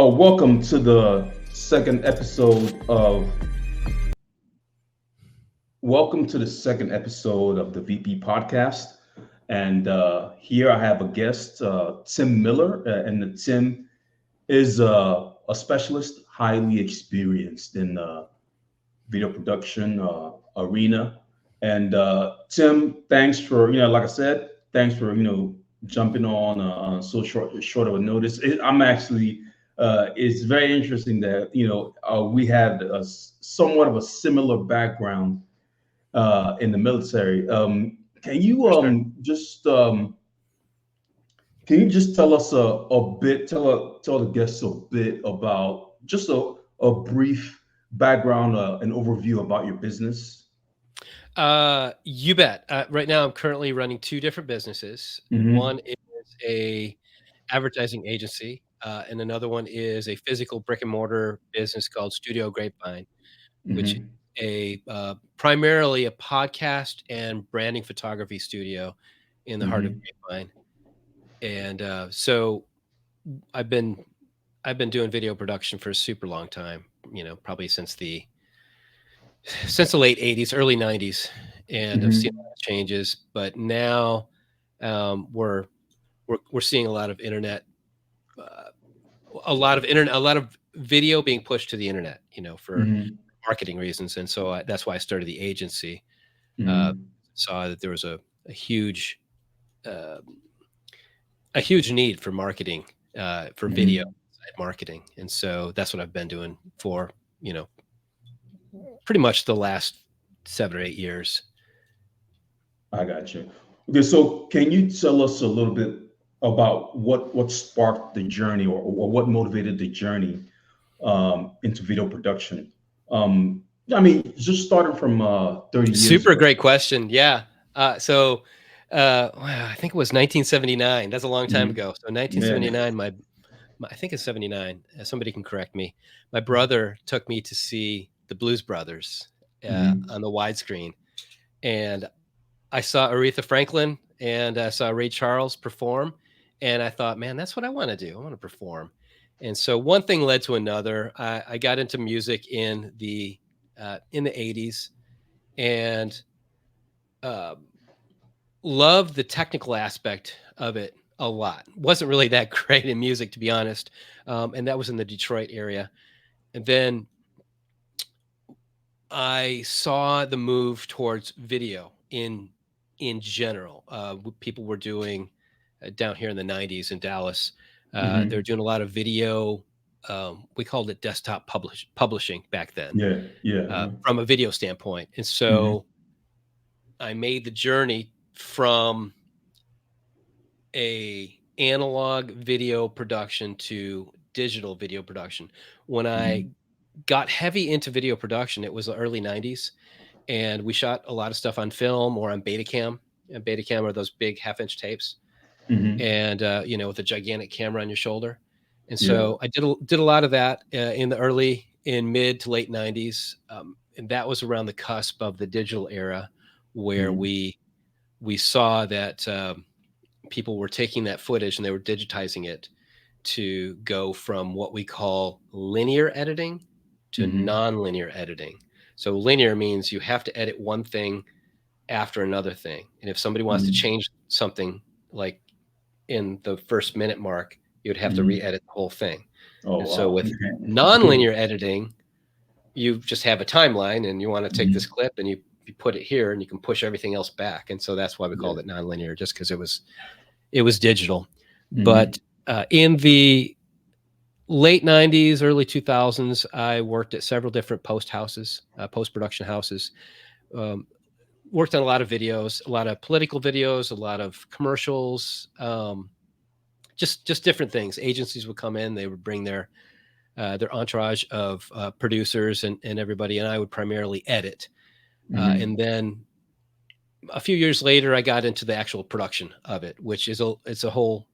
Welcome to the second episode of the VP podcast. And here I have a guest, Tim Miller, and Tim is a specialist, highly experienced in video production arena. And Tim, thanks for like I said, thanks for jumping on so short of a notice. I'm actually it's very interesting that we had somewhat of a similar background in the military. Can you can you just tell us a bit, tell the guests a bit about just a brief background, an overview about your business? You bet. Right now, I'm currently running two different businesses. Mm-hmm. One is a advertising agency, and another one is a physical brick and mortar business called Studio Grapevine, which is Mm-hmm. primarily a podcast and branding photography studio in the heart of Mm-hmm. Grapevine. And so I've been doing video production for a super long time. Probably since the late '80s, early '90s, and I've seen a Mm-hmm. lot of changes. But now we're seeing a lot of uh, a lot of video being pushed to the internet. For Mm-hmm. marketing reasons, and so that's why I started the agency. Uh, Mm-hmm. saw that there was a huge uh, a huge need for marketing, for video Mm-hmm. marketing, and so that's what I've been doing for pretty much the last 7 or 8 years. I got you. Okay, so can you tell us a little bit about what sparked the journey, or what motivated the journey into video production? I mean, just starting from 30 years Super ago. great question. Yeah. So wow, I think it was 1979. That's a long time Hmm. ago. So Yeah. 1979, I think it's 79. Somebody can correct me. My brother took me to see the Blues Brothers Hmm. on the widescreen, and I saw Aretha Franklin and I saw Ray Charles perform, and I thought, man, that's what I want to do. I want to perform. And so one thing led to another. I got into music in the '80s, and uh, loved the technical aspect of it a lot. Wasn't really that great in music, to be honest, and that was in the Detroit area. And then I saw the move towards video in general. People were doing down here in the '90s in Dallas. They were Hmm. doing a lot of video. We called it desktop publishing back then, Yeah. Yeah. Uh-huh. from a video standpoint. And Hmm. so I made the journey from a analog video production to digital video production. When I Hmm. got heavy into video production, it was the early '90s, and we shot a lot of stuff on film or on Betacam. And Betacam are those big half-inch tapes, Hmm. and with a gigantic camera on your shoulder. And Yeah. so I did a lot of that in mid to late '90s, and that was around the cusp of the digital era, where Hmm. we saw that people were taking that footage and they were digitizing it to go from what we call linear editing to Hmm. non-linear editing. So linear means you have to edit one thing after another thing. And if somebody wants to Hmm. change something like in the first minute mark, you would have to Hmm. re-edit the whole thing. Oh And so wow. with non-linear editing, you just have a timeline and you want to take this Hmm. clip and you put it here and you can push everything else back. And so that's why we Yeah. called it non-linear, just because it was digital. But Hmm. in the late '90s, early 2000s, I worked at several different post production houses. Um, Worked on a lot of videos, a lot of political videos, a lot of commercials, just different things. Agencies would come in, they would bring their entourage of producers and everybody, and I would primarily edit. And Hmm. then a few years later, I got into the actual production of it, which is it's a whole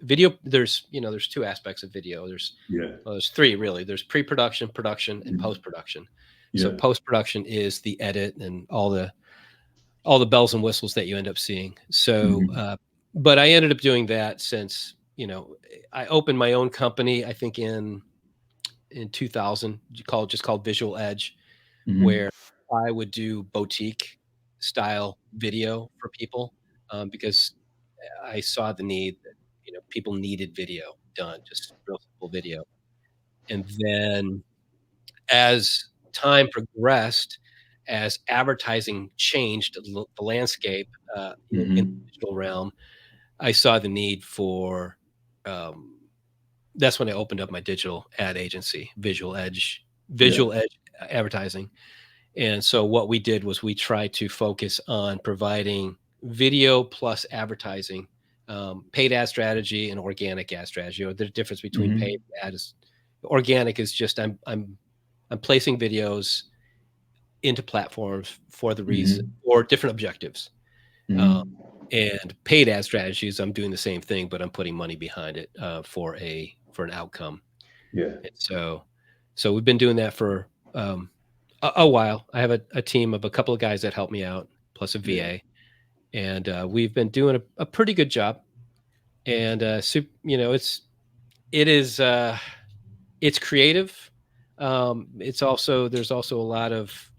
video. There's two aspects of video. Yeah. There's three really. There's pre-production, production, and Mhm. post-production. So Yeah. post-production is the edit and all the bells and whistles that you end up seeing. So, Hmm. but I ended up doing that since I opened my own company, I think in 2000, just called Visual Edge, Hmm. where I would do boutique style video for people, because I saw the need that people needed video done, just real simple video. And then as time progressed, as advertising changed the landscape in Hmm. the digital realm, I saw the need for. Um, that's when I opened up my digital ad agency, Yeah. Visual Edge Advertising. And so what we did was we tried to focus on providing video plus advertising, paid ad strategy and organic ad strategy. Or the difference between paid Hmm. ad is organic is just I'm placing videos into platforms for the reason Hmm. or different objectives. Uh, Hmm. and paid ad strategies, I'm doing the same thing, but I'm putting money behind it for an outcome. Yeah. And so we've been doing that for a while. I have a team of a couple of guys that help me out, plus a Yeah. VA, and we've been doing a pretty good job. And it is it's creative. It's also there's also a lot of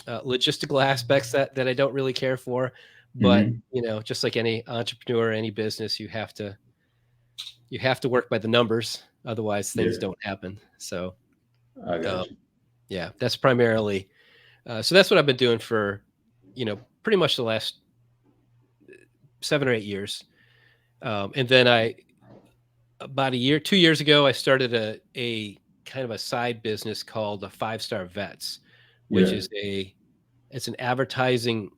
logistical aspects that I don't really care for, but Hmm. just like any entrepreneur, any business, you have to work by the numbers, otherwise things Yeah. don't happen. So I uh, got you. yeah, that's primarily. So that's what I've been doing for, pretty much the last 7 or 8 years. And then about 2 years ago, I started a kind of a side business called the 5 Star Vets, which Yeah. is it's an advertising,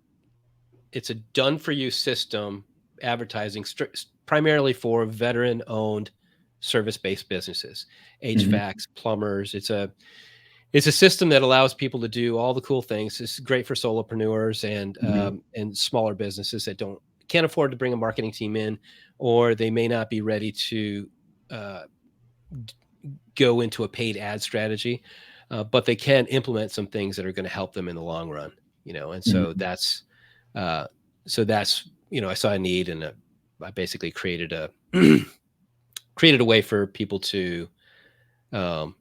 it's a done for you system advertising primarily for veteran owned service based businesses, Hmm. HVACs, plumbers. It's a system that allows people to do all the cool things. It's great for solopreneurs Hmm. and smaller businesses that can't afford to bring a marketing team in, or they may not be ready to uh, go into a paid ad strategy, but they can implement some things that are going to help them in the long run. And so Hmm. uh, that's I saw a need, and I basically created a created a way for people to um,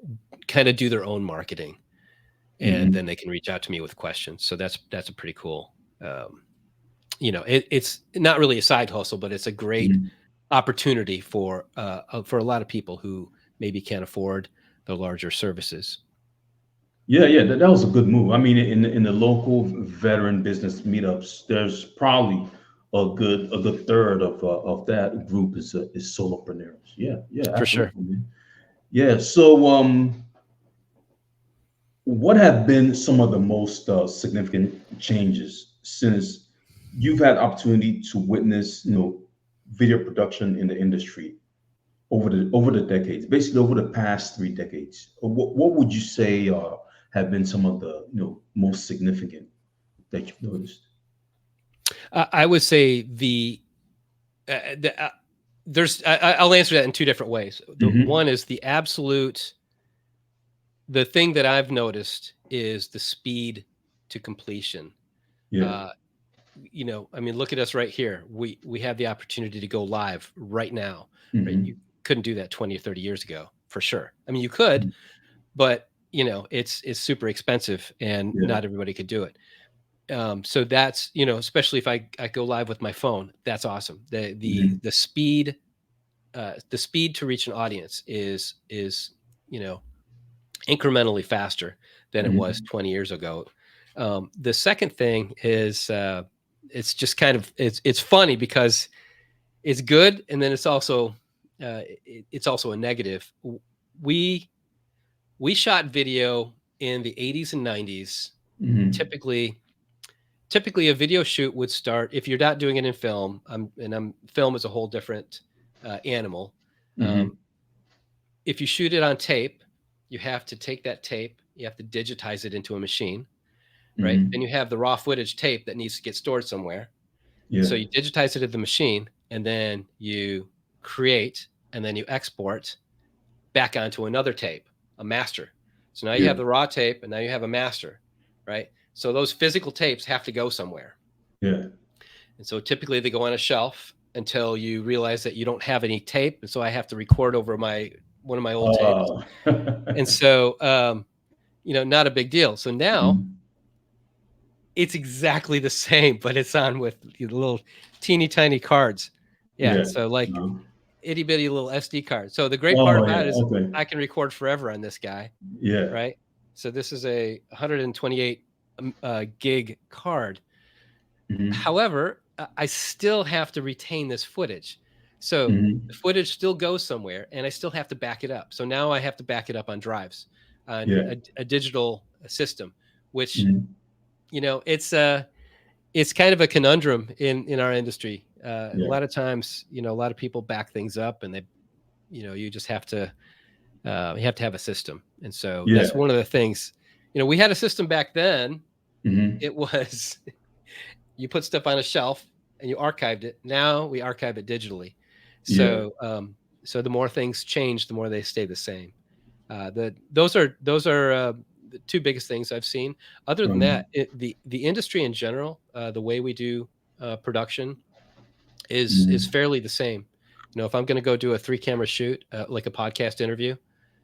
kind of do their own marketing, and then Hmm. they can reach out to me with questions. So that's a pretty cool. It's not really a side hustle, but it's a great Hmm. opportunity for a lot of people who maybe can't afford the larger services. Yeah, yeah, that was a good move. I mean, in the local veteran business meetups, there's probably a good third of that group is solopreneurs. Yeah, yeah, For sure. absolutely, man. Yeah. So, what have been some of the most significant changes since you've had opportunity to witness, video production in the industry over the decades, basically over the past 3 decades? What would you say have been some of the most significant that you've noticed? I would say I'll answer that in two different ways. The Hmm. one is the thing that I've noticed is the speed to completion. Yeah. Uh, I mean, look at us right here. We have the opportunity to go live right now, right? You Hmm. couldn't do that 20 or 30 years ago, for sure. I mean, you could, but it's super expensive and Yeah. not everybody could do it. So that's, especially if I go live with my phone, that's awesome. Hmm. The speed to reach an audience is, you know, incrementally faster than it was Hmm. 20 years ago. The second thing is, it's just kind of it's funny because it's good, and then it's also a negative. We we shot video in the 80s and 90s. Hmm. Typically a video shoot would start, if you're not doing it in film. Film is a whole different animal. Um, Hmm. if you shoot it on tape, you have to take that tape, you have to digitize it into a machine, right? Then Hmm. you have the raw footage tape that needs to get stored somewhere. Yeah. So you digitize it at the machine, and then you create, and then you export back onto another tape, a master. So now you Yeah. have the raw tape, and now you have a master, right? So those physical tapes have to go somewhere. Yeah. And so typically they go on a shelf, until you realize that you don't have any tape. And so I have to record over one of my old tapes. Oh. And so, not a big deal. So now Mhm. it's exactly the same, but it's on with little teeny tiny cards. Yeah. Yeah. So like No. itty bitty little SD card. So the great part Oh yeah. about it is Okay. I can record forever on this guy. Yeah. Right. So this is a 128 gig card. Hmm. However, I still have to retain this footage. So the Hmm. footage still goes somewhere and I still have to back it up. So now I have to back it up on drives, on Yeah. a digital system, which, Hmm. it's kind of a conundrum in our industry. A Yeah. lot of times, a lot of people back things up and you just have to, you have to have a system. And so that's Yeah. one of the things, we had a system back then. Hmm. It was you put stuff on a shelf and you archived it. Now we archive it digitally. Yeah. So the more things change, the more they stay the same. Those are the two biggest things I've seen. Other than that, Um, the industry in general, the way we do production is mhm. fairly the same. If I'm going to go do a 3 camera shoot, like a podcast interview,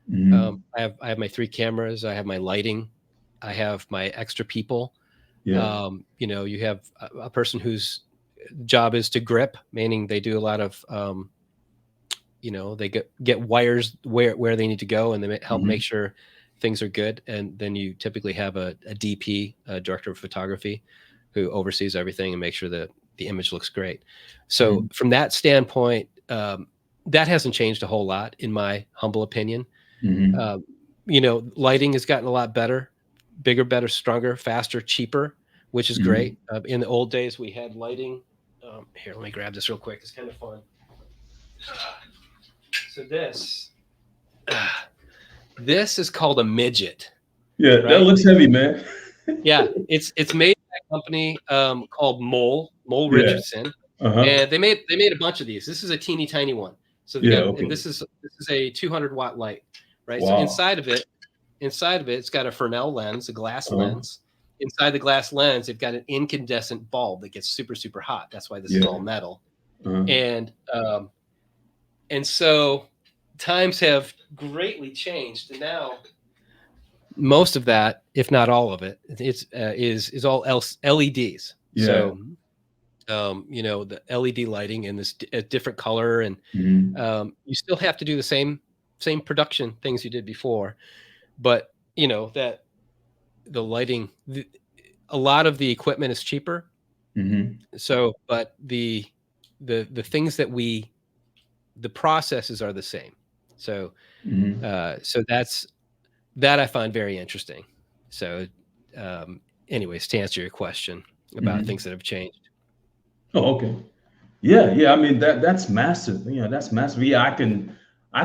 Mhm. I have my 3 cameras, I have my lighting, I have my extra people. Yeah. You have a person whose job is to grip, meaning they do a lot of, they get wires where they need to go, and they help make Mhm. sure things are good. And then you typically have a DP, a director of photography, who oversees everything and makes sure that the image looks great. So Mhm. from that standpoint, that hasn't changed a whole lot, in my humble opinion. Mhm. Um, Lighting has gotten a lot better, bigger, better, stronger, faster, cheaper, which is great. Mhm. In the old days, we had lighting. Here, let me grab this real quick. It's kind of fun. So this is called a midget, Yeah, that right? looks heavy, man. Yeah, it's made by a company called Mole Yeah. Richardson, Uh-huh. and they made a bunch of these. This is a teeny tiny one. So they Yeah, got, and okay. this is a 200-watt light, right? So Wow. inside of it, it's got a Fresnel lens, a glass Uh-huh. lens. Inside the glass lens, they've got an incandescent bulb that gets super, super hot. That's why this is all Yeah. metal. Uh-huh. And so times have greatly changed, and now most of that, if not all of it, is all else LEDs. Yeah. So the LED lighting in this a different color, and Mhm. you still have to do the same production things you did before, but that the lighting, a lot of the equipment is cheaper. Mhm. So, but the things the processes are the same. So, Mhm. that I find very interesting. So, um, anyways, to answer your question about things Mhm. that have changed. Oh, okay. Yeah, yeah. I mean that's massive. That's massive. Yeah, I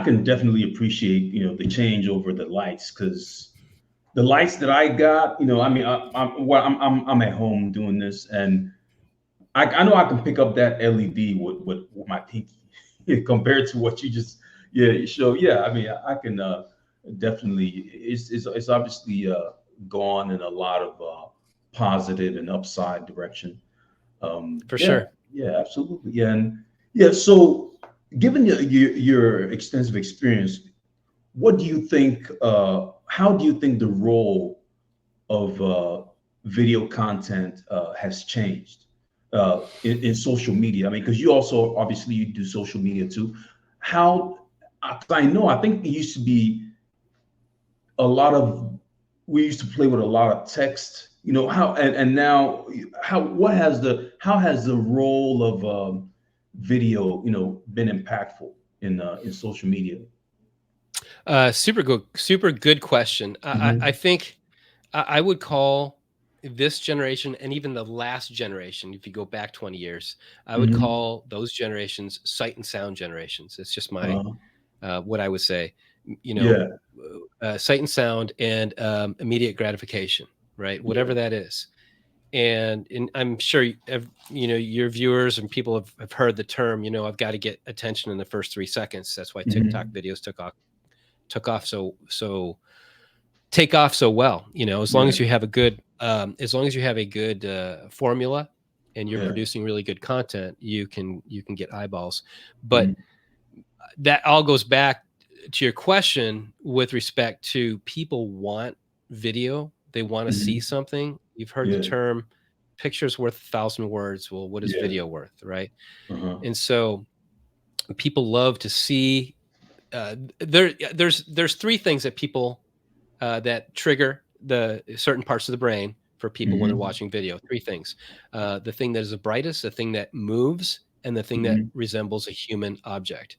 can definitely appreciate, the change over the lights, because the lights that I got, I mean, I'm at home doing this, and I know I can pick up that LED with my pinky compared to what you just, yeah, you show. Yeah, I mean, I can definitely. It's obviously gone in a lot of positive and upside direction. For Yeah, sure. yeah, absolutely. Yeah, and yeah. So, given your extensive experience, what do you think? How do you think the role of video content has changed in social media? I mean, because you also obviously you do social media too. How? 'Cause I think it used to be a lot of we used to play with a lot of text. How and now how has the role of video been impactful in social media? Super good question. I Hmm. think I would call this generation, and even the last generation, if you go back 20 years, I would Hmm. call those generations sight and sound generations. It's just my Uh, what I would say. You know, yeah, Sight and sound, and immediate gratification, right? yeah, Whatever that is. And I'm sure your viewers and people have heard the term. I've got to get attention in the first 3 seconds. That's why TikTok hmm, videos took off take off so well. As long yeah, as you have a good formula, and you're Yeah. producing really good content, you can get eyeballs. Mhm. But that all goes back to your question with respect to people want video. They want to see Mhm. something. You've heard the Yeah. term picture's worth 1,000 words. Well, what is Yeah. video worth, right? Uh-huh. And so people love to see there's three things that people that trigger the certain parts of the brain for people when they're Mhm. watching video. Three things: the thing that is the brightest, the thing that moves, and the thing that Mhm. resembles a human object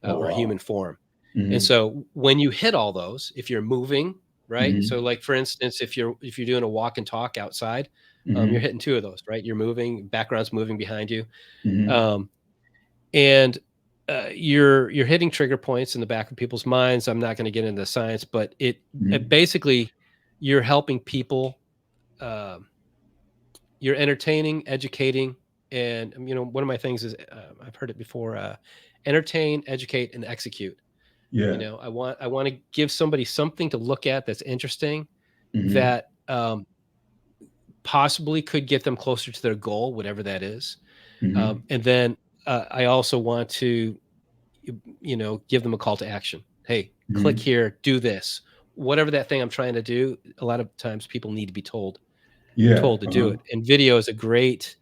Oh, or wow. human form. And Mhm. so when you hit all those, if you're moving, right? So Mhm. like for instance, if you're doing a walk and talk outside, you're Mhm. hitting two of those, right? You're moving, background's moving behind you. Mhm. Um, and you're hitting trigger points in the back of people's minds. I'm not going to get into the science, but it Mhm. basically you're helping people. Um, you're entertaining, educating, and one of my things is I've heard it before: entertain, educate, and execute. Yeah. I want to give somebody something to look at that's interesting, Mhm. that possibly could get them closer to their goal, whatever that is. Mhm. And then I also want to give them a call to action. Hey, click Mhm. here, do this. Whatever that thing I'm trying to do, a lot of times people need to be Yeah. told to do Uh-huh. it. And video is a great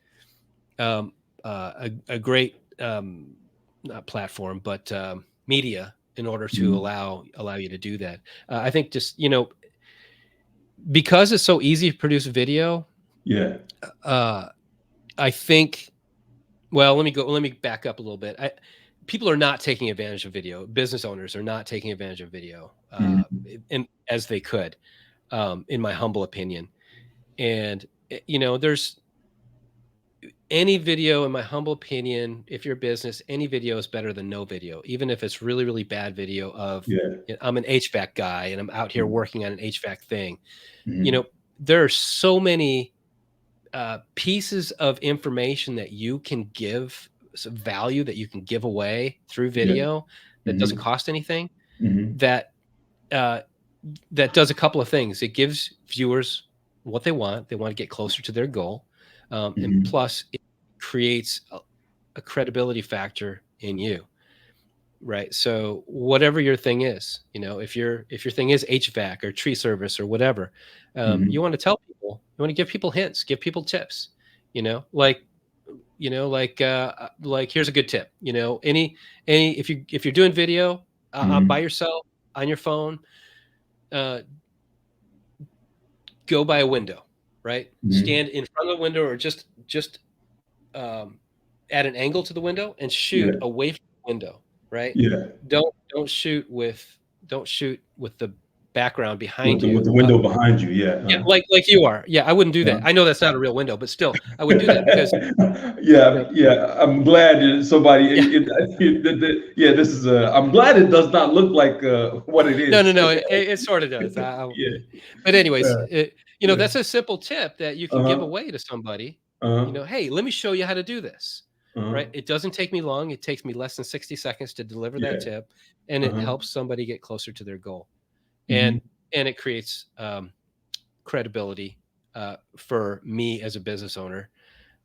um a great not platform, but media in order to Mhm. allow you to do that. I think just, because it's so easy to produce video, Yeah. uh I think well, let me back up a little bit. People are not taking advantage of video. Business owners are not taking advantage of video, Mhm. as they could, in my humble opinion. And there's any video, in my humble opinion, if you're a business, any video is better than no video, even if it's really, really bad video of, Yeah. I'm an HVAC guy and I'm out here Mhm. working on an HVAC thing. You Mhm. know, there are so many pieces of information that you can give, some value that you can give away through Yeah. video that doesn't Mhm. cost anything, Mhm. that uh, that does a couple of things. It gives viewers what they want. They want to get closer to their goal, and Mhm. plus it creates a credibility factor in you, right? So whatever your thing is, if your thing is HVAC or tree service or whatever, you Mhm. want to tell people, you want to give people hints, give people tips, like like here's a good tip. Any if you're doing video by Mhm. yourself on your phone, uh, go by a window, right? Mhm. Stand in front of the window or just um, at an angle to the window and shoot Yeah. away from the window, right? Yeah. Don't shoot with the background behind With you. the window behind you. Yeah. Yeah, like you are. Yeah, I wouldn't do that. Uh-huh. I know that's not a real window, but still, I wouldn't do that because you Yeah, know, yeah. I'm glad that somebody. yeah. Yeah, this is. I'm glad it does not look like what it No, no, is. no. It sort of does. Yeah. But anyways, Yeah. that's a simple tip that you can give Uh-huh. away to somebody. Uh-huh. Hey, let me show you how to do this. Uh-huh. Right? It doesn't take me long. It takes me less than 60 seconds to deliver that Yeah. tip, and it Uh-huh. helps somebody get closer to their goal. Mhm. And it creates credibility for me as a business owner,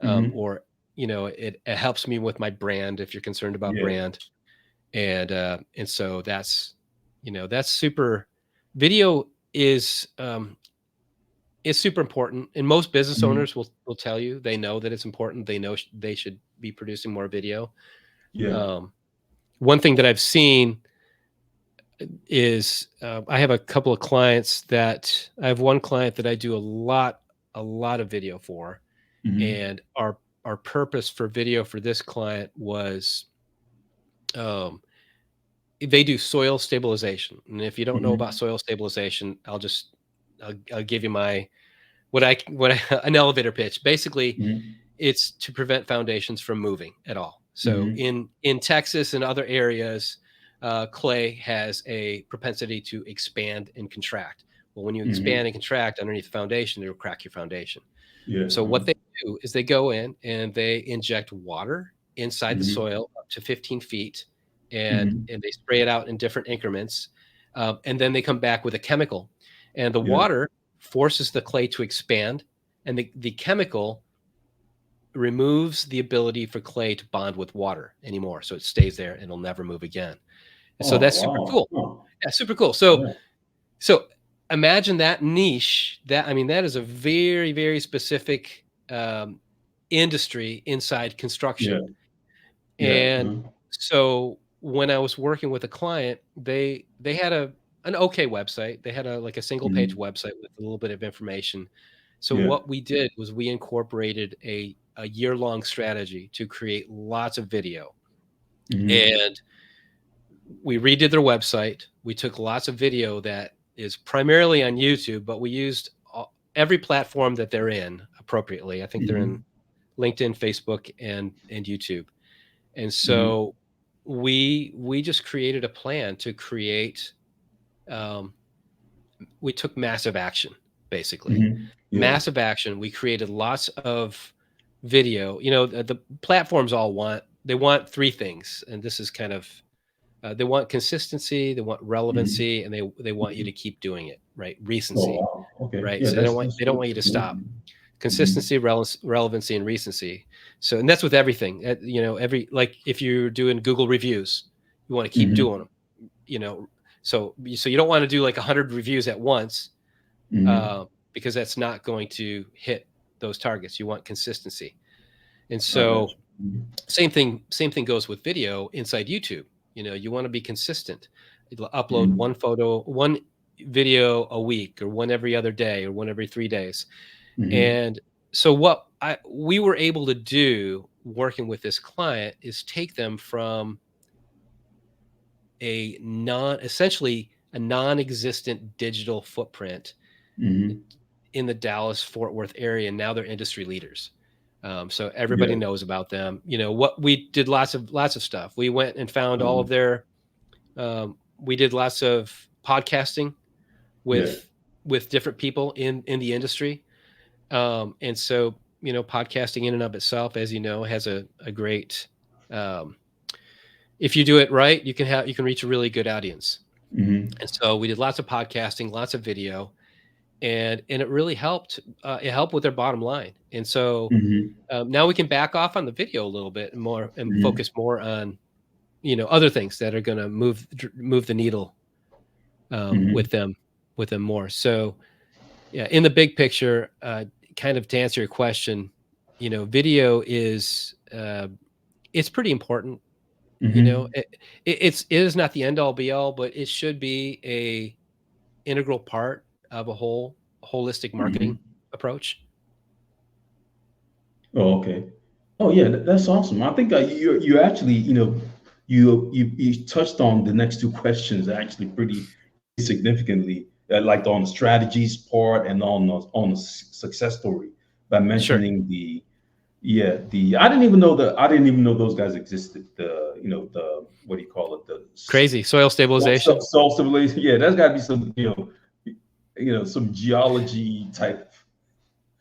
Mhm. or it helps me with my brand if you're concerned about Yeah. brand. And so that's super. Video is super important, and most business Mhm. owners will tell you they know that it's important. They know they should be producing more video. Yeah. um, One thing that I've seen is I have a couple of clients that I have one client that I do a lot of video for, Mhm. and our purpose for video for this client was um, they do soil stabilization. And if you don't know about Mhm. soil stabilization, I'll give you my what I an elevator pitch. Basically, Mhm. it's to prevent foundations from moving at all. So Mhm. in Texas and other areas, clay has a propensity to expand and contract. Well, when you expand Mhm. and contract underneath the foundation, it'll crack your foundation. Yeah. So Uh-huh. what they do is they go in and they inject water inside the Mhm. soil up to 15 feet, and Mhm. they spray it out in different increments, and then they come back with a chemical, and the Yeah. water forces the clay to expand, and the chemical removes the ability for clay to bond with water anymore. So it stays there and it'll never move again. And so Oh, that's super wow. cool. Oh, Yeah, super cool. So yeah. so imagine that niche. That is a very, very specific industry inside construction. Yeah. Yeah. And so when I was working with a client, they had an okay website. They had a like a single page Mhm. website with a little bit of information. So Yeah. what we did was we incorporated a year-long strategy to create lots of video. Mhm. And we redid their website. We took lots of video that is primarily on YouTube, but we used every platform that they're in appropriately. I think they're in Mhm. LinkedIn, Facebook, and YouTube. And Mhm. so we just created a plan to create. Um, we took massive action, basically, Mhm. Yeah. massive action. We created lots of video. The platforms all want three things, and this is kind of they want consistency, they want Mhm. relevancy, and they want you Mhm. to keep doing it, right? Oh, Recency, wow. Okay. right? Yeah, So that's they don't good. want you to Yeah. stop. Mhm. Consistency, relevancy, and recency. So, and that's with everything. Every like if you're doing Google reviews, you want to keep doing Mhm. them. You know, so you don't want to do like 100 reviews at once, Mhm. uh, because that's not going to hit those targets. You want consistency, and I got so you. Mhm. same thing goes with video inside YouTube. You want to be consistent. You'll upload Mhm. one photo, one video a week, or one every other day, or one every 3 days. Mhm. And so what we were able to do working with this client is take them from essentially a non-existent digital footprint Mhm. in the Dallas Fort Worth area, and now they're industry leaders. So everybody Yeah. knows about them. What we did lots of stuff. We went and found all of Uh-huh. their. We did lots of podcasting Yeah. with different people in the industry. And so, podcasting in and of itself, as you know, has a great, um, if you do it right, you can reach a really good audience. Mhm. And so we did lots of podcasting, lots of video, and it really helped. It helped with their bottom line. And so Mhm. now we can back off on the video a little bit more and Mhm. focus more on, other things that are going to move the needle Mhm. with them more. So yeah, in the big picture, kind of to answer your question, video is it's pretty important. Mhm. It is not the end all be all, but it should be a integral part of a holistic marketing Mhm. approach. Oh, okay. Oh, yeah, that's awesome. I think you actually, you touched on the next two questions actually pretty significantly, like on the strategies part and on the success story by Sure, mentioning the I didn't even know those guys existed. The what do you call it? The crazy soil stabilization. self civilization. Yeah, that's got to be some some geology type.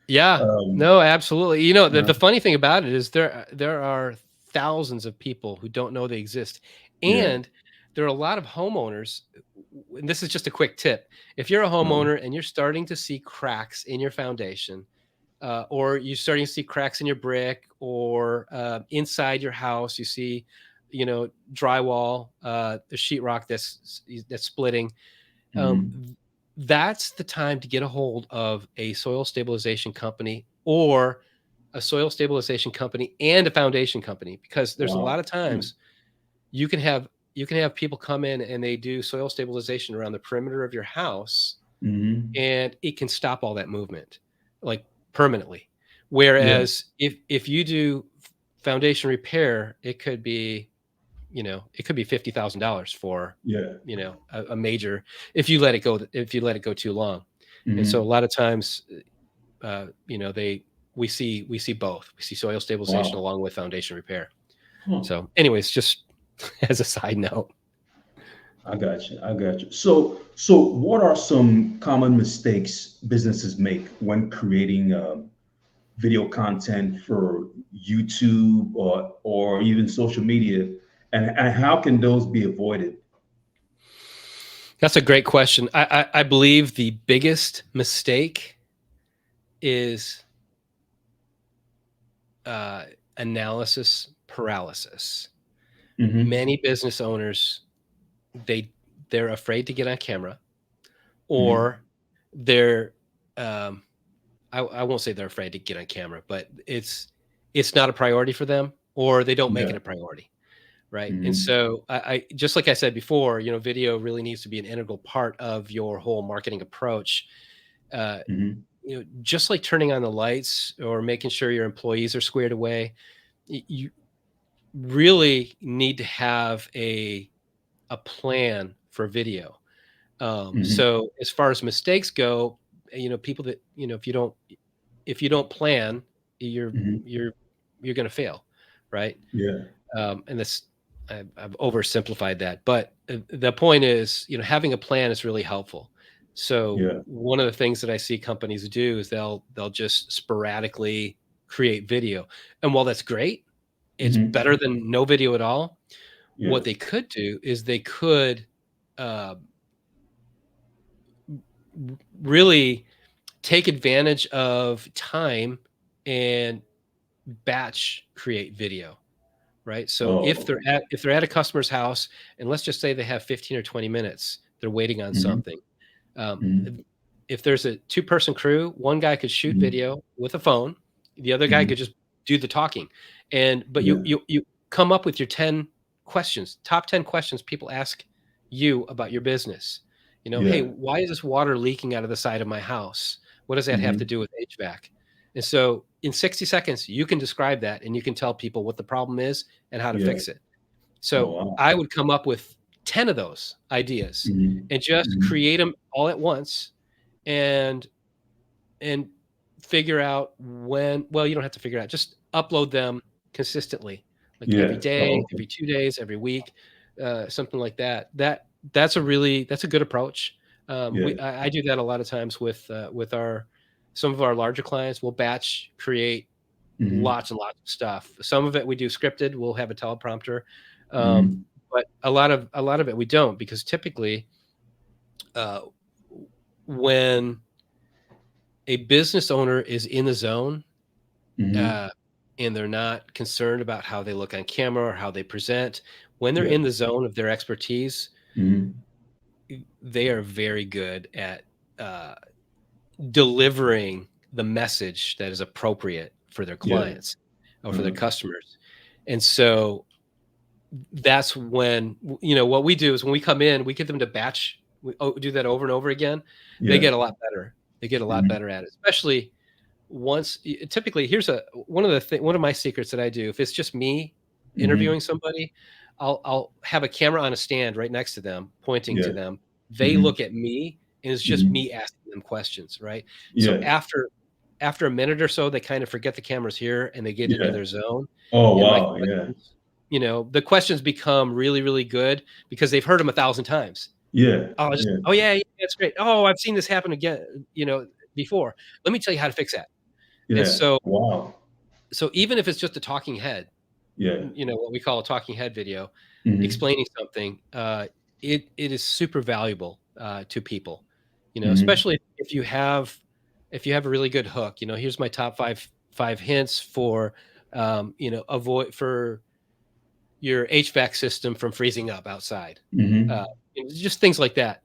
Yeah, Um, no, absolutely. The uh, funny thing about it is there are thousands of people who don't know they exist, yeah. and there are a lot of homeowners. And this is just a quick tip: if you're a Uh, homeowner and you're starting to see cracks in your foundation, or you're starting to see cracks in your brick, or inside your house, you see, drywall, the sheetrock that's splitting. mhm. That's the time to get a hold of a soil stabilization company, or a soil stabilization company and a foundation company, because there's a lot Wow. of Yeah. times you can have people come in and they do soil stabilization around the perimeter of your house, Mhm. and it can stop all that movement, like, permanently. Yeah. Whereas if you do foundation repair, it could be $50,000 for, Yeah. a major, if you let it go too long. And so a Mhm. lot of times, they we see both. We see soil stabilization Wow. along with foundation repair. Huh. So anyways, just as a side note. I got you. I got you. So what are some common mistakes businesses make when creating video content for YouTube or even social media, and how can those be avoided? That's a great question. I believe the biggest mistake is analysis paralysis. Mm-hmm. Many business owners, they're afraid to get on camera, Mm-hmm. or they're I won't say they're afraid to get on camera, but it's not a priority for them, or they don't make it Yeah. a priority, right? And Mm-hmm. so I just like I said before, video really needs to be an integral part of your whole marketing approach. Uh, Mm-hmm. just like turning on the lights or making sure your employees are squared away, you really need to have a plan for video. Mm-hmm. So as far as mistakes go, people that if you don't plan, you're Mm-hmm. you're you're going to fail, right? Yeah. And this I've oversimplified that, but the point is, having a plan is really helpful. So Yeah. one of the things that I see companies do is they'll just sporadically create video, and while that's great, it's Mm-hmm. better than no video at all. What Yeah. they could do is they could uh, really take advantage of time and batch create video, right? So Oh, okay. if they're at a customer's house, and let's just say they have 15 or 20 minutes, they're waiting on Mm-hmm. something. Um, Mm-hmm. if there's a two-person crew, one guy could shoot Mm-hmm. video with a phone, the other guy Mm-hmm. could just do the talking. But you Yeah. you you come up with your 10 questions, top 10 questions people ask you about your business. Hey, Yeah. why is this water leaking out of the side of my house? What does that have to Mm-hmm. do with HVAC? And so in 60 seconds, you can describe that and you can tell people what the problem is and how to Yeah. fix it. Oh, So wow. I would come up with 10 of those ideas Mm-hmm. and just Mm-hmm. create them all at once, and and figure out when. Well, you don't have to figure it out, just upload them consistently, like every Yeah. day, Oh, okay. every 2 days, every week, something like that. That's a good approach. Yeah. I do that a lot of times with our some of our larger clients. We'll batch create Mm-hmm. lots and lots of stuff. Some of it we do scripted. We'll have a teleprompter, um, Mm-hmm. but a lot of it we don't, because typically, uh, when a business owner is in the zone, Mm-hmm. uh, and they're not concerned about how they look on camera or how they present, when they're Yeah. in the zone of their expertise, Mm-hmm. they are very good at uh, delivering the message that is appropriate for their Yeah. clients or for their Uh-huh. customers. And so that's when, what we do is when we come in, we get them to batch, do that over and over again. They Yeah. get a lot better. They get a lot Mm-hmm. better at it, especially typically. Here's one of my secrets that I do. If it's just me Mm-hmm. interviewing somebody, I'll have a camera on a stand right next to them, pointing to Yeah. them. They Mm-hmm. look at me, and it's just Mm-hmm. me asking them questions, right? So Yeah. after a minute or so, they kind of forget the camera's here and they get into Yeah. their zone. Oh, And my wow. Yeah. questions, the questions become really, really good because they've heard them 1,000 times. Yeah. Oh, Yeah. oh yeah, yeah, that's great. Oh, I've seen this happen again, before. Let me tell you how to fix that. And Yeah. Wow. so even if it's just a talking head, Yeah. what we call a talking head video, Mm-hmm. explaining something, it is super valuable to people. Mm-hmm. Especially if you have a really good hook. Here's my top five hints for avoid for your HVAC system from freezing up outside. Uh, Mm-hmm. just things like that.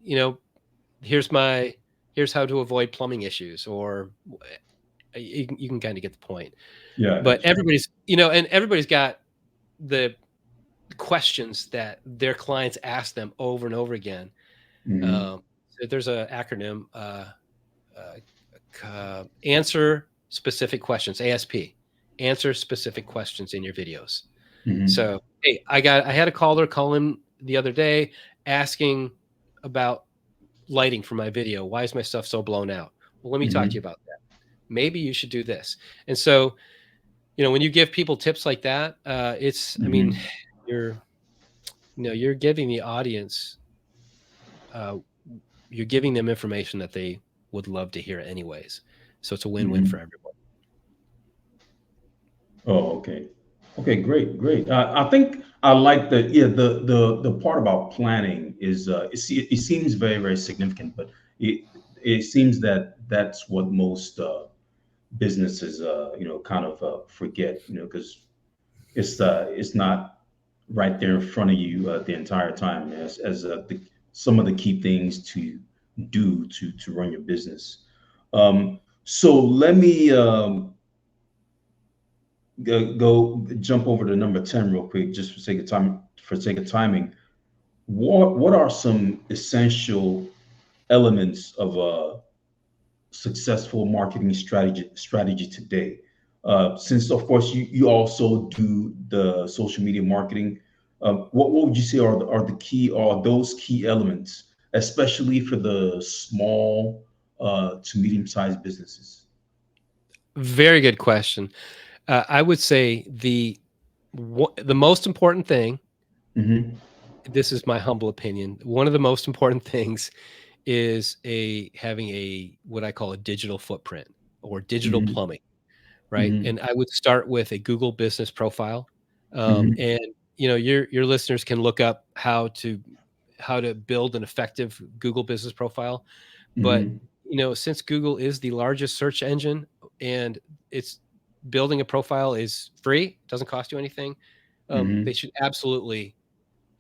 Here's my here's how to avoid plumbing issues, or you can kind of get the point. Yeah, I But got you. everybody's got the questions that their clients ask them over and over again. Mm-hmm. So there's an acronym, answer specific questions, ASP, answer specific questions in your videos. Mm-hmm. So, hey, I had a caller call in the other day asking about lighting for my video. Why is my stuff so blown out? Well, let me talk to you Mm-hmm. about that. Maybe you should do this. And so, when you give people tips like that, I mean, Mm-hmm. you're, you're giving the audience, uh, you're giving them information that they would love to hear anyways. So it's a win-win for Mm-hmm. everyone. Oh, okay. Okay, great, great. I think I like the part about planning is it seems very, very significant, but it seems that that's what most businesses, kind of forget, because it's not right there in front of you the entire time as some of the key things to do to run your business. So let me go jump over to number 10 real quick, just for sake of time, for sake of timing. What are some essential elements of a successful marketing strategy today? Since of course you also do the social media marketing, what would you say are the key are those key elements, especially for the small to medium sized businesses? Very good question. I would say the most important thing, Mm-hmm. this is my humble opinion, one of the most important things is having a what I call a digital footprint or digital Mm-hmm. plumbing, right? Mm-hmm. And I would start with a Google business profile. Mm-hmm. And your listeners can look up how to build an effective Google business profile. But Mm-hmm. since Google is the largest search engine and it's building a profile is free, doesn't cost you anything. They Mm-hmm. should absolutely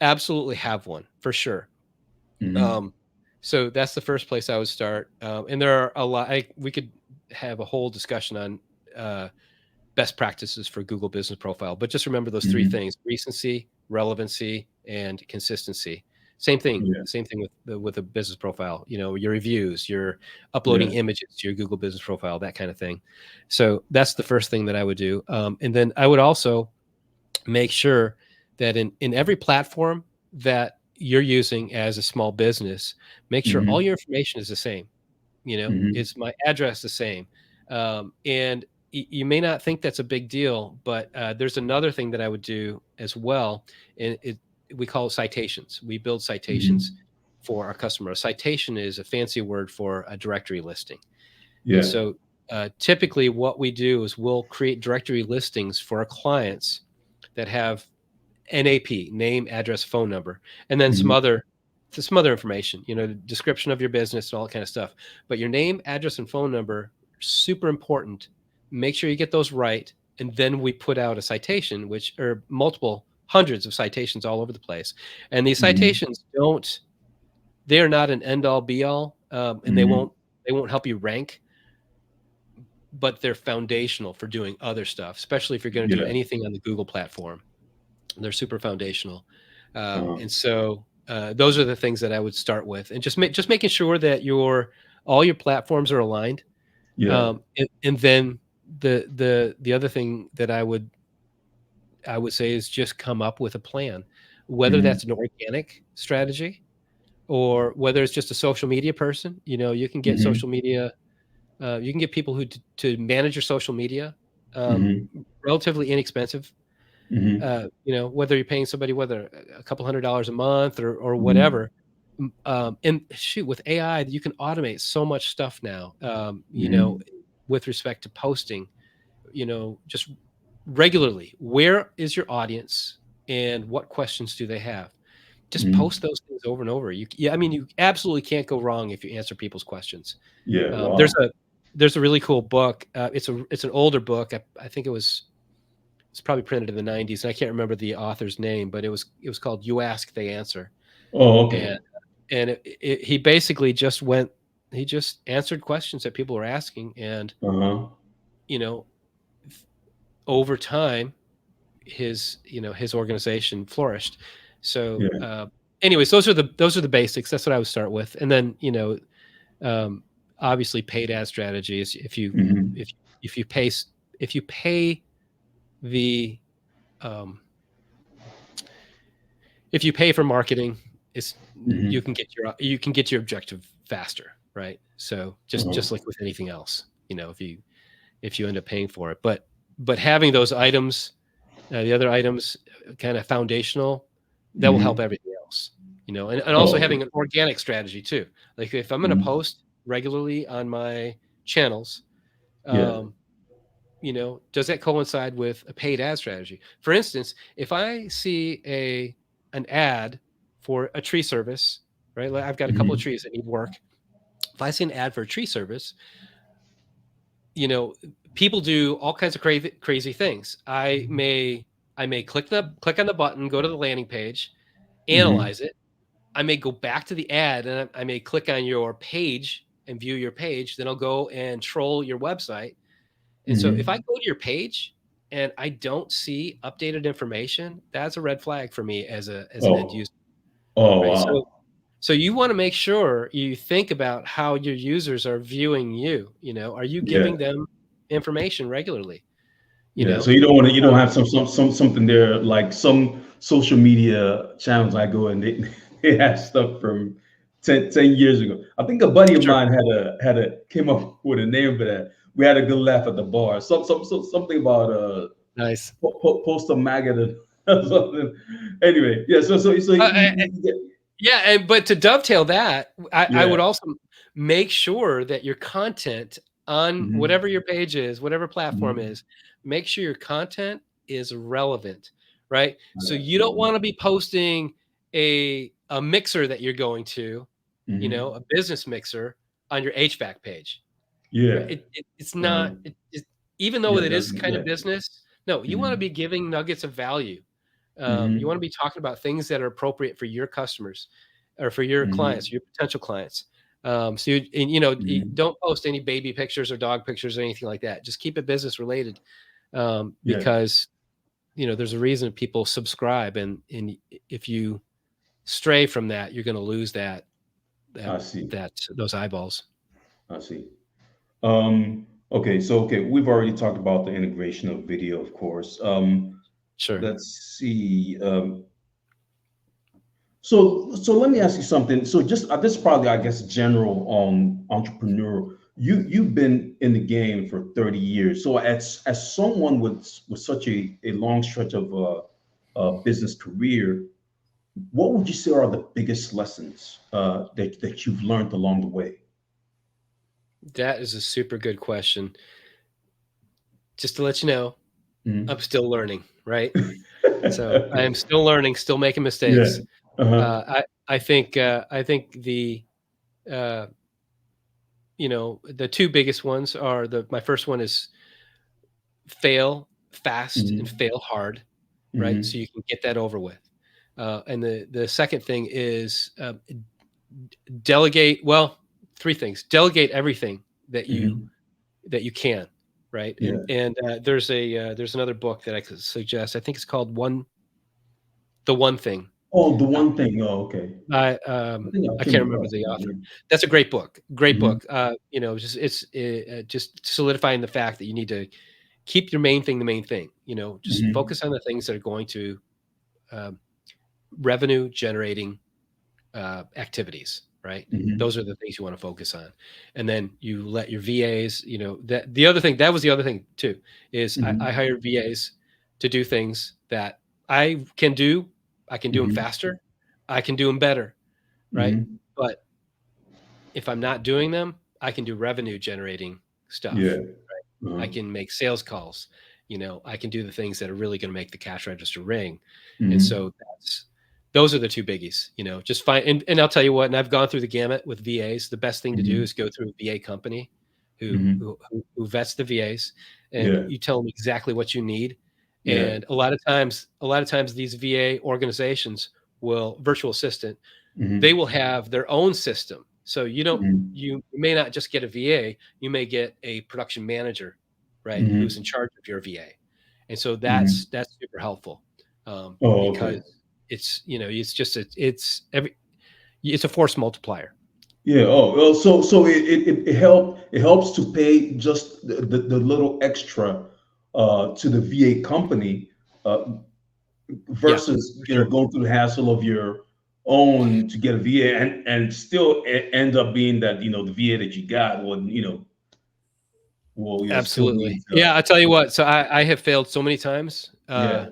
have one for sure. Mm-hmm. Um, so that's the first place I would start. And there are a lot. We could have a whole discussion on uh, best practices for Google Business Profile, but just remember those three Mm-hmm. things: recency, relevancy, and consistency. Same thing. Yeah. Same thing with a business profile. Your reviews, your uploading Yeah. images to your Google Business Profile, that kind of thing. So that's the first thing that I would do. And then I would also make sure that in every platform that you're using as a small business, make sure all Mm-hmm. your information is the same. Mm-hmm. Is my address the same? And you may not think that's a big deal, but there's another thing that I would do as well. And we call it citations. We build citations Mm-hmm. for our customer. A citation is a fancy word for a directory listing. And Yeah. so typically what we do is we'll create directory listings for our clients that have NAP, name, address, phone number, and then Mm-hmm. some other information, the description of your business and all that kind of stuff. But your name, address, and phone number are super important. Make sure you get those right. And then we put out a citation, which are multiple hundreds of citations all over the place. And these Mm-hmm. citations they are not an end all be all. And Mm-hmm. they won't help you rank, but they're foundational for doing other stuff, especially if you're going to do Yeah. anything on the Google platform. They're super foundational. Uh-huh. And so those are the things that I would start with, and just making sure that all your platforms are aligned. Yeah. And then the other thing that I would say is just come up with a plan, whether Mm-hmm. that's an organic strategy or whether it's just a social media person. You can get Mm-hmm. social media. You can get people to manage your social media, Mm-hmm. relatively inexpensive. Mm-hmm. Whether you're paying somebody, whether a couple $100s a month or Mm-hmm. whatever. And shoot, with AI, you can automate so much stuff now. Mm-hmm. With respect to posting, just regularly, where is your audience and what questions do they have? Just Mm-hmm. post those things over and over. Yeah, I mean, you absolutely can't go wrong if you answer people's questions. Yeah. Um, there's Wow. a there's a really cool book. It's an older book. I think it's probably printed in the 90s, and I can't remember the author's name, but it was called "You Ask, They Answer," Oh, and okay. he basically he just answered questions that people were asking, and Uh-huh. you know over time his organization flourished. So, Yeah. anyways, those are the basics. That's what I would start with, and then um, obviously paid ad strategies. Mm-hmm. If if you pay if you pay the um, if you pay for marketing, it's Mm-hmm. you can get your objective faster, right? So just Uh-huh. like with anything else, if you end up paying for it, but having those items, the other items, kind of foundational, that will help Mm-hmm. everything else, and also Oh, okay. having an organic strategy too. Like if I'm going to Mm-hmm. post regularly on my channels, Yeah. um, does that coincide with a paid ad strategy? For instance, if I see an ad for a tree service, right? Like I've got a couple of Mm-hmm. trees that need work. If I see an ad for a tree service, you know, people do all kinds of crazy things. I may click on the button, go to the landing page, Mm-hmm. analyze it. I may go back to the ad and I may click on your page and view your page. Then I'll go and troll your website. And so if I Mm-hmm. go to your page and I don't see updated information, that's a red flag for me as an end Oh. user, Oh, right? wow. So you want to make sure you think about how your users are viewing you. Are you Yeah. giving them information regularly? You Yeah. So know, you don't want to, you don't uh, have something there like some social media channels I go and they, they have stuff from 10 years ago. I think a buddy of sure, mine had a came up with a name for that. We had a good laugh at the bar. Something about nice. post a maggot or something. Anyway, yeah. So Uh, you get, Yeah, and but to dovetail that, I yeah. would also make sure that your content on Mm-hmm. whatever your page is, whatever platform Mm-hmm. is, make sure your content is relevant, right? So you don't Mm-hmm. wanna be posting a mixer that you're going to, Mm-hmm. a business mixer on your HVAC page, right? Yeah. It's not Um, it even though yeah. it is kind Yeah. of business, no, you wanna Mm-hmm. be giving nuggets of value. You Mm-hmm. want to be talking about things that are appropriate for your customers or for your clients, Mm-hmm. your potential clients. Mm-hmm. Don't post any baby pictures or dog pictures or anything like that. Just keep it business related, Yeah. because there's a reason people subscribe, and if you stray from that, you're going to lose that I see. those eyeballs. I see. Okay, okay, we've already talked about the integration of video, of course. Sure, Let's see. So let me ask you something. So just this is probably, I guess, general on entrepreneurial. You've been in the game for 30 years. So as someone with such a long stretch of business career, what would you say are the biggest lessons that you've learned along the way? that is a super good question. Just to let you know, I'm Mhm. still learning, right? So I am still learning, still making Yeah. mistakes. Uh-huh. I think uh, the two biggest ones are my first one is fail fast and Mhm. fail hard, right? So Mhm. you can get that over with. And the second thing is delegate. Well, three things: delegate everything that you Mhm. that you can, right? Yeah. And there's another book that I could suggest. I think it's called the one thing. Oh, the Uh, one thing. Oh, okay. I think I I came can't remember across the that. author. That's a great book. Great Mhm. book. Just solidifying the fact that you need to keep your main thing the main thing. Just Mhm. focus on the things that are going to um, revenue generating activities. Right. Mhm. Those are the things you want to focus on, and then you let your VAs. That the other thing that was the other thing too is I Mhm. hired VAs to do things that I can do. I can do them Mhm. faster. I can do them better. Right. Mhm. But if I'm not doing them, I can do revenue generating Yeah. stuff. I Uh-huh. can make sales calls. I can do the things that are really going to make the cash register ring. And Mhm. so those are the two biggies, just find, and I'll tell you what, and I've gone through the gamut with VAs. The best thing to do Mhm. is go through a VA company Mhm. who vets the VAs, and Yeah. you tell them exactly what you need. Yeah. And a lot of times these VA organizations will virtual assistant, they Mhm. will have their own system. So Mhm. you may not just get a VA, you may get a production manager, right, who's in Mhm. charge of your VA. And so Mhm. that's super helpful, Oh, because okay. it's a force multiplier. Yeah. Oh, well, so it helps to pay just the little extra to the VA company uh, Yeah, versus for sure. going through the hassle of your own to get a VA and still end up being that the VA that you got will still Absolutely. need Yeah, I tell you what, so I have failed so many times yeah.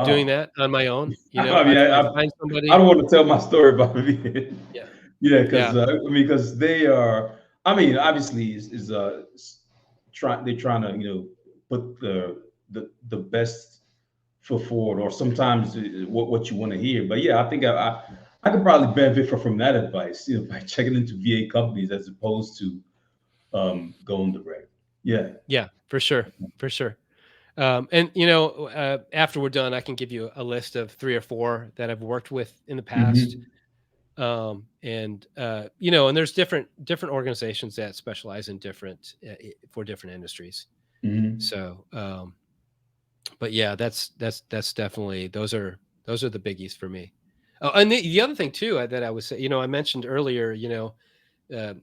doing Wow. that on my own. I mean, I find I somebody. don't want to tell my story about VA. Yeah, Yeah, yeah, because I mean, because they are. I mean, obviously, they're trying to put the best foot forward, or sometimes what you want to hear. But yeah, I think I could probably benefit from that advice, by checking into VA companies as opposed to going direct. Yeah. Yeah, for sure, for sure. And after we're done, I can give you a list of 3 or 4 that I've worked with in the past. Hmm. And there's different organizations that specialize in different for different industries. Hmm. So, but yeah, that's definitely those are the biggies for me. Oh, and the other thing too that I would say, I mentioned earlier, uh,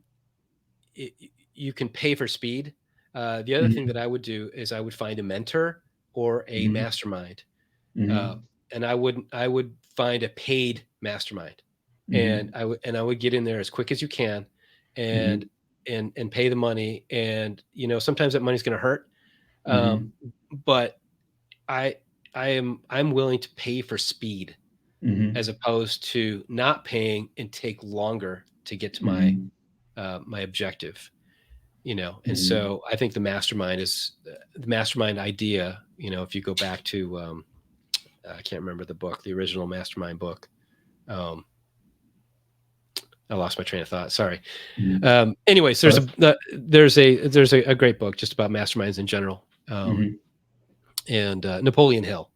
it, you can pay for speed. The other thing that Hmm. I would do is I would find a mentor or a Hmm. mastermind, uh, Hmm. and I would find a paid mastermind, and Hmm. I would get in there as quick as you can, and Hmm. and pay the money, and sometimes that money's going to hurt, um, Hmm. but I I'm willing to pay for speed as Hmm. opposed to not paying and take longer to get to Hmm. my objective. And Hmm. so I think the mastermind idea. If you go back to I can't remember the book, the original mastermind book. um, I lost my train of thought, sorry. Hmm. Anyways, Oh, there's a great book just about masterminds in general. hmm. And Napoleon Hill.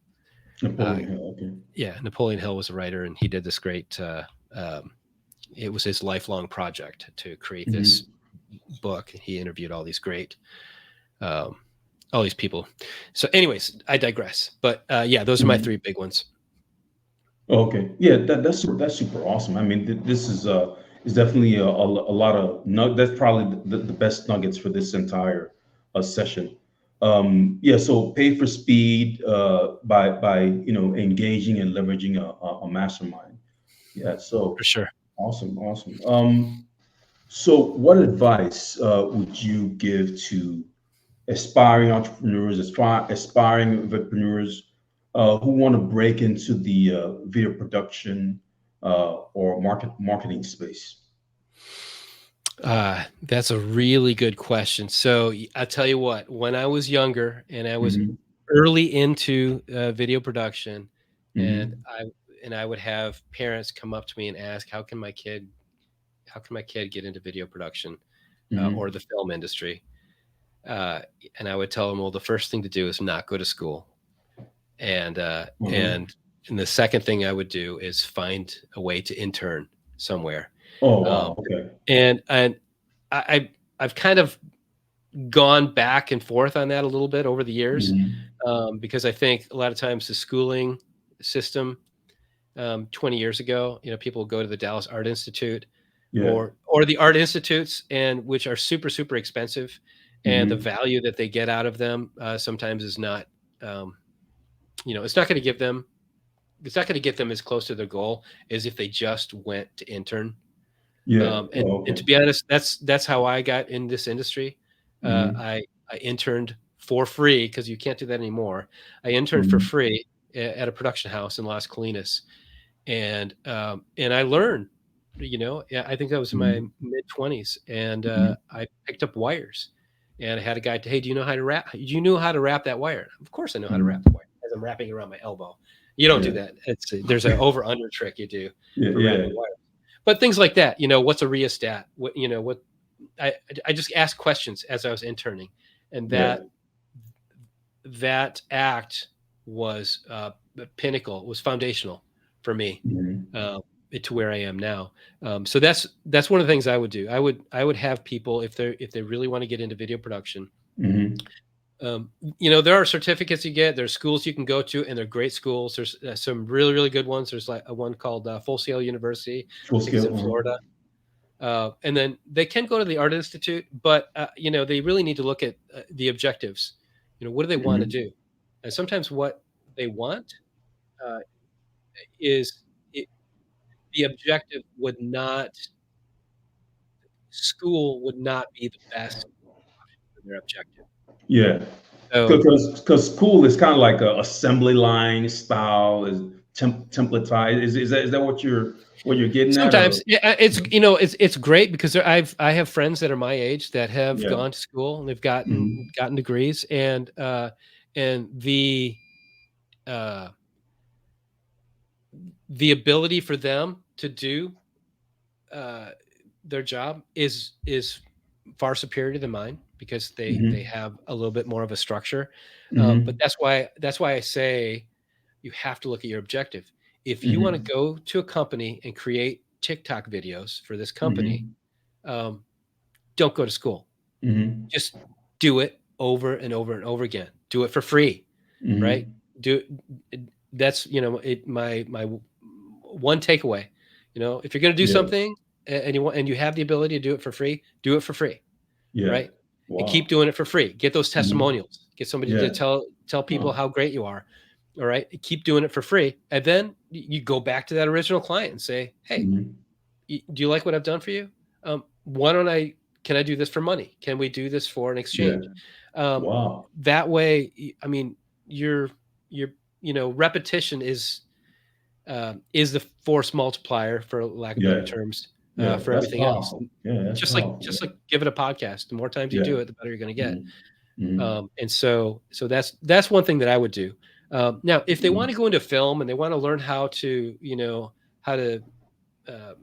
uh, Napoleon Hill. Okay. yeah, Napoleon Hill was a writer, and he did this great um, it was his lifelong project to create this Hmm. book. He interviewed um, all these people. So, anyways, I digress. But yeah, those are my Hmm. 3 big ones. Okay. Yeah, that's super awesome. I mean, this is definitely a lot of that's probably the best nuggets for this entire session. Yeah. So pay for speed by engaging and leveraging a mastermind. Yeah. For So sure. awesome, awesome. So what advice would you give to aspiring entrepreneurs, aspiring entrepreneurs who want to break into the video production or marketing space? That's a really good question. So I tell you what, when I was younger and I was Hmm. early into video production, and Hmm. I would have parents come up to me and ask, how can my kid get into video production or Hmm. the film industry? Uh, and I would tell them, well, the first thing to do is not go to school, and uh, Uh-huh. and and the second thing I would do is find a way to intern somewhere. Oh Um, wow. Okay. and I've kind of gone back and forth on that a little bit over the years, Hmm. because I think a lot of times the schooling system, 20 years ago, people would go to the Dallas Art Institute Yeah. or the art institutes, and which are super super expensive, and the Hmm. value that they get out of them sometimes is not, um, it's not going to give them. It's not going to get them as close to their goal as if they just went to intern. Yeah. And Oh, to okay. be honest, that's how I got in this industry. Uh, Hmm. I I interned for free because you can't do that anymore. I interned for Hmm. free at a production house in Las Colinas, and I learned. Yeah, I think I was in my Hmm. mid 20s, and Hmm. I picked up wires, and I had a guy. Hey, do you know how to wrap? Do you know how to wrap that wire? Of course, I know how to wrap the Hmm. wire. As I'm wrapping it around my elbow. You don't do Yeah. that. There's an over under trick you do Yeah. for Yeah. wrapping wire. But things like that, what's a rheostat? What I just asked questions as I was interning, and Yeah. that act was the pinnacle, was foundational for me, Hmm. uh, to where I am now. So that's one of the things I would do. I would have people, if they really want to get into video production. Hmm. There are certificates you get. There's schools you can go to, and they're great schools. There's some really really good ones. There's like a one called Full Sail University. Full I think it's scale. in Florida. And then they can go to the Art Institute, but they really need to look at the objectives. What do they want to Hmm. do? And sometimes what they want uh, is it, the objective would not school would not be the best for their objective. Yeah. So Because school is kind of like a assembly line style, is templatized. Is that what you're getting at, or? sometimes yeah, it's great because I have friends that are my age that have Yeah. gone to school and they've gotten Hmm. gotten degrees, and uh, the ability for them to do uh, their job is far superior than mine. because they Mm-hmm. have a little bit more of a structure. But Mm-hmm. that's why I say you have to look at your objective. If you want Mm-hmm. to go to a company and create TikTok videos for this company, Mm-hmm. um, don't go to school. Mm-hmm. Just do it over and over and over again. Do it for free, right? Mm-hmm. Do that's my one takeaway. If you're going to do Yeah. something and you have the ability to do it for free, do it for free, Yeah. right? And keep Wow. doing it for free. Get those Mm-hmm. testimonials. Get somebody to Yeah. tell people Oh. how great you are. All right. Keep doing it for free. And then you go back to that original client and say, hey, Mm-hmm. do you like what I've done for you? Why don't can I do this for money? Can we do this for an Yeah. exchange? Um, Wow. that way, I mean, your repetition is the force multiplier, for lack of better Yeah. terms, Yeah. for That's everything else. powerful. Yeah. That's powerful. Just like give it a podcast. The more times you Yeah. do it, the better you're going to get. Mm-hmm. And so that's one thing that I would do. Now, if they want Mm-hmm. to go into film and they want to learn how to, how to, um,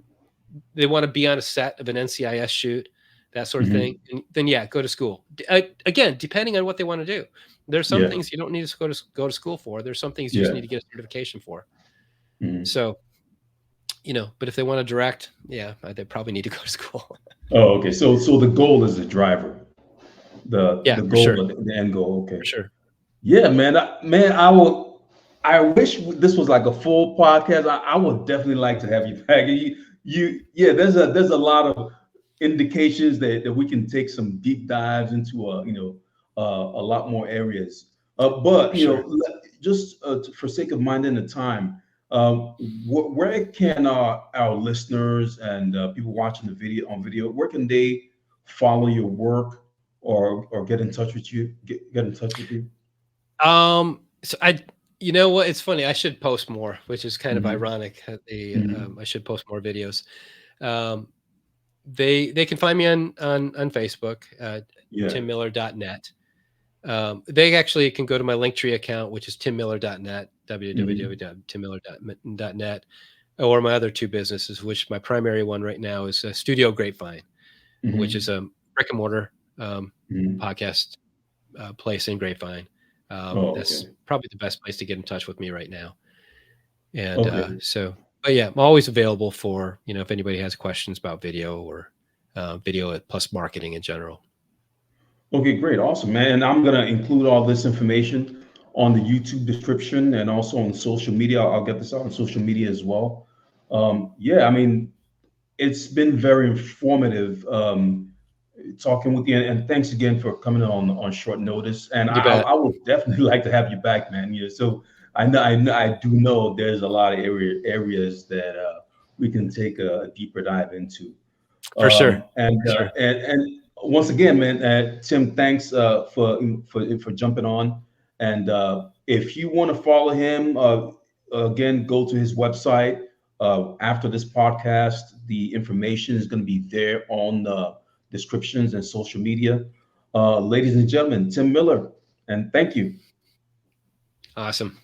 they want to be on a set of an NCIS shoot, that sort of thing, Mm-hmm. and then yeah, go to school. Again, depending on what they want to do. There's some Yeah. things you don't need to go to school for. There's some things you just Yeah. need to get a certification for. Mm-hmm. So, but if they want to direct, yeah, they probably need to go to school. Oh, okay. So the goal is the driver. The Yeah, the for goal, sure, the end goal. Okay. for sure. Yeah, man. Man, I will. I wish this was like a full podcast. I would definitely like to have you back. Yeah. There's a lot of indications that we can take some deep dives into a lot more areas. But For sure. just for sake of minding the time, where can our listeners and people watching the video, where can they follow your work or get in touch with you? Get in touch with you. So you know what? It's funny. I should post more, which is kind of Hmm. ironic. Hmm. I should post more videos. Um, they can find me on Facebook, Yeah. timmiller.net. They actually can go to my Linktree account, which is timmiller.net, Hmm. www.timmiller.net, or my other two businesses, which my primary one right now is Studio Grapevine, which is Hmm. a brick and mortar Hmm. podcast place in Grapevine. Oh, That's okay. probably the best place to get in touch with me right now. And Okay. but yeah, I'm always available for, if anybody has questions about video or video plus marketing in general. Okay, great. Awesome, man. And I'm going to include all this information on the YouTube description and also on social media. I'll get this out on social media as well. Yeah, I mean, it's been very informative talking with you. And thanks again for coming on short notice. And You I, bet. I would definitely like to have you back, man. So I do know there's a lot of areas that we can take a deeper dive into. For sure. And For sure. once again, man, Tim, thanks for jumping on. And if you want to follow him, again, go to his website. After this podcast, the information is going to be there on the descriptions and social media. Ladies and gentlemen, Tim Miller, and thank you. Awesome.